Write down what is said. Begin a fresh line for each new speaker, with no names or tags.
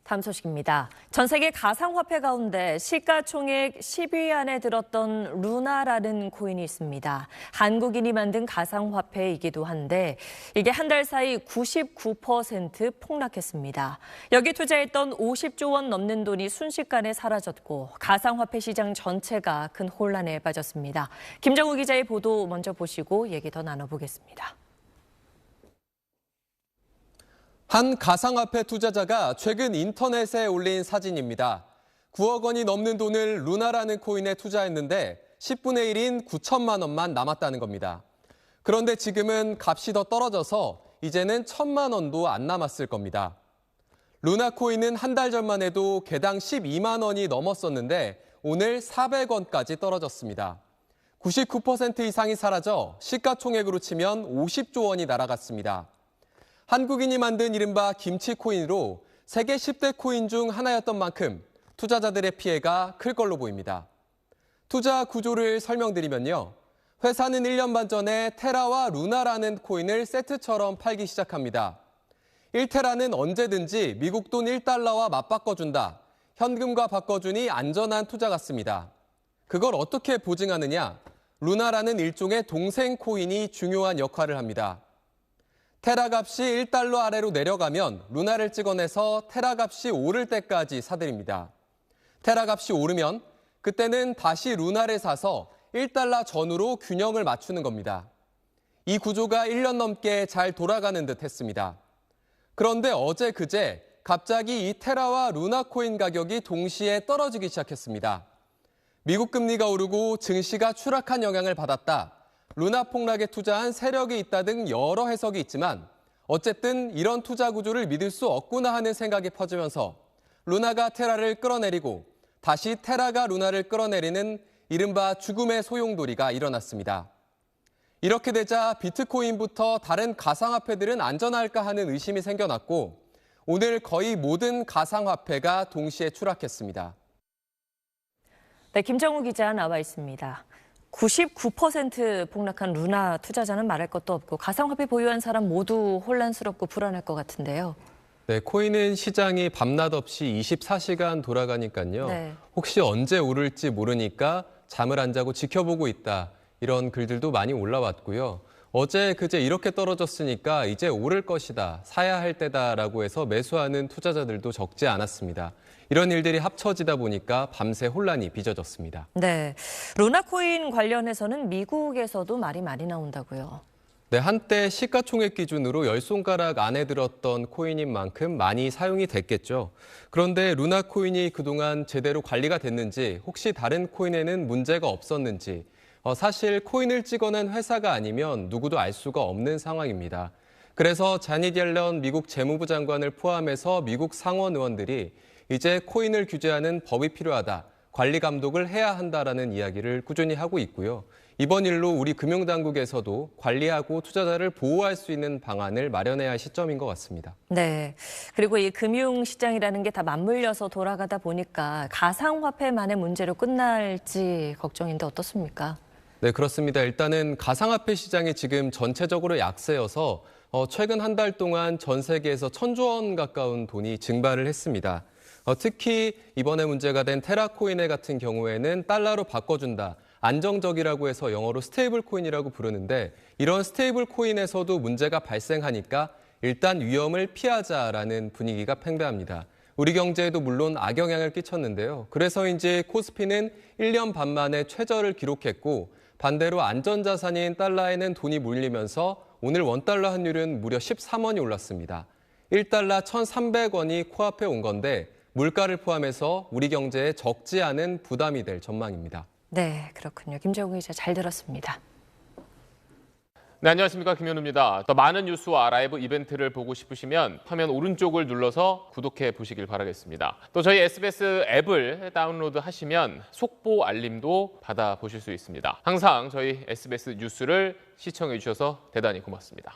다음 소식입니다. 전 세계 가상화폐 가운데 시가총액 10위 안에 들었던 루나라는 코인이 있습니다. 한국인이 만든 가상화폐이기도 한데 이게 한 달 사이 99% 폭락했습니다. 여기 투자했던 50조 원 넘는 돈이 순식간에 사라졌고 가상화폐 시장 전체가 큰 혼란에 빠졌습니다. 김정우 기자의 보도 먼저 보시고 얘기 더 나눠보겠습니다.
한 가상화폐 투자자가 최근 인터넷에 올린 사진입니다. 9억 원이 넘는 돈을 루나라는 코인에 투자했는데 10분의 1인 9천만 원만 남았다는 겁니다. 그런데 지금은 값이 더 떨어져서 이제는 1,000만 원도 안 남았을 겁니다. 루나 코인은 한 달 전만 해도 개당 12만 원이 넘었었는데 오늘 400원까지 떨어졌습니다. 99% 이상이 사라져 시가총액으로 치면 50조 원이 날아갔습니다. 한국인이 만든 이른바 김치코인으로 세계 10대 코인 중 하나였던 만큼 투자자들의 피해가 클 걸로 보입니다. 투자 구조를 설명드리면요. 회사는 1년 반 전에 테라와 루나라는 코인을 세트처럼 팔기 시작합니다. 1테라는 언제든지 미국 돈 1달러와 맞바꿔준다. 현금과 바꿔주니 안전한 투자 같습니다. 그걸 어떻게 보증하느냐? 루나라는 일종의 동생 코인이 중요한 역할을 합니다. 테라 값이 1달러 아래로 내려가면 루나를 찍어내서 테라 값이 오를 때까지 사들입니다. 테라 값이 오르면 그때는 다시 루나를 사서 1달러 전후로 균형을 맞추는 겁니다. 이 구조가 1년 넘게 잘 돌아가는 듯 했습니다. 그런데 어제 그제 갑자기 이 테라와 루나 코인 가격이 동시에 떨어지기 시작했습니다. 미국 금리가 오르고 증시가 추락한 영향을 받았다. 루나 폭락에 투자한 세력이 있다 등 여러 해석이 있지만 어쨌든 이런 투자 구조를 믿을 수 없구나 하는 생각이 퍼지면서 루나가 테라를 끌어내리고 다시 테라가 루나를 끌어내리는 이른바 죽음의 소용돌이가 일어났습니다. 이렇게 되자 비트코인부터 다른 가상화폐들은 안전할까 하는 의심이 생겨났고 오늘 거의 모든 가상화폐가 동시에 추락했습니다.
네, 김정우 기자 나와 있습니다. 99% 폭락한 루나 투자자는 말할 것도 없고 가상화폐 보유한 사람 모두 혼란스럽고 불안할 것 같은데요.
네, 코인은 시장이 밤낮 없이 24시간 돌아가니까요.
네.
혹시 언제 오를지 모르니까 잠을 안 자고 지켜보고 있다. 이런 글들도 많이 올라왔고요. 어제 그제 이렇게 떨어졌으니까 이제 오를 것이다. 사야 할 때다라고 해서 매수하는 투자자들도 적지 않았습니다. 이런 일들이 합쳐지다 보니까 밤새 혼란이 빚어졌습니다.
네, 루나 코인 관련해서는 미국에서도 말이 많이 나온다고요.
네, 한때 시가총액 기준으로 10손가락 안에 들었던 코인인 만큼 많이 사용이 됐겠죠. 그런데 루나 코인이 그동안 제대로 관리가 됐는지 혹시 다른 코인에는 문제가 없었는지 사실 코인을 찍어낸 회사가 아니면 누구도 알 수가 없는 상황입니다. 그래서 자닛 옐런 미국 재무부 장관을 포함해서 미국 상원 의원들이 이제 코인을 규제하는 법이 필요하다, 관리 감독을 해야 한다라는 이야기를 꾸준히 하고 있고요. 이번 일로 우리 금융당국에서도 관리하고 투자자를 보호할 수 있는 방안을 마련해야 할 시점인 것 같습니다.
네, 그리고 이 금융시장이라는 게 다 맞물려서 돌아가다 보니까 가상화폐만의 문제로 끝날지 걱정인데 어떻습니까?
네, 그렇습니다. 일단은 가상화폐 시장이 지금 전체적으로 약세여서 최근 한 달 동안 전 세계에서 1,000조 원 가까운 돈이 증발을 했습니다. 특히 이번에 문제가 된 테라코인의 같은 경우에는 달러로 바꿔준다. 안정적이라고 해서 영어로 스테이블 코인이라고 부르는데 이런 스테이블 코인에서도 문제가 발생하니까 일단 위험을 피하자라는 분위기가 팽배합니다. 우리 경제에도 물론 악영향을 끼쳤는데요. 그래서인지 코스피는 1년 반 만에 최저를 기록했고 반대로 안전자산인 달러에는 돈이 몰리면서 오늘 원달러 환율은 무려 13원이 올랐습니다. 1달러 1,300원이 코앞에 온 건데 물가를 포함해서 우리 경제에 적지 않은 부담이 될 전망입니다.
네, 그렇군요. 김정우 기자 잘 들었습니다.
네, 안녕하십니까. 김현우입니다. 더 많은 뉴스와 라이브 이벤트를 보고 싶으시면 화면 오른쪽을 눌러서 구독해 보시길 바라겠습니다. 또 저희 SBS 앱을 다운로드 하시면 속보 알림도 받아보실 수 있습니다. 항상 저희 SBS 뉴스를 시청해 주셔서 대단히 고맙습니다.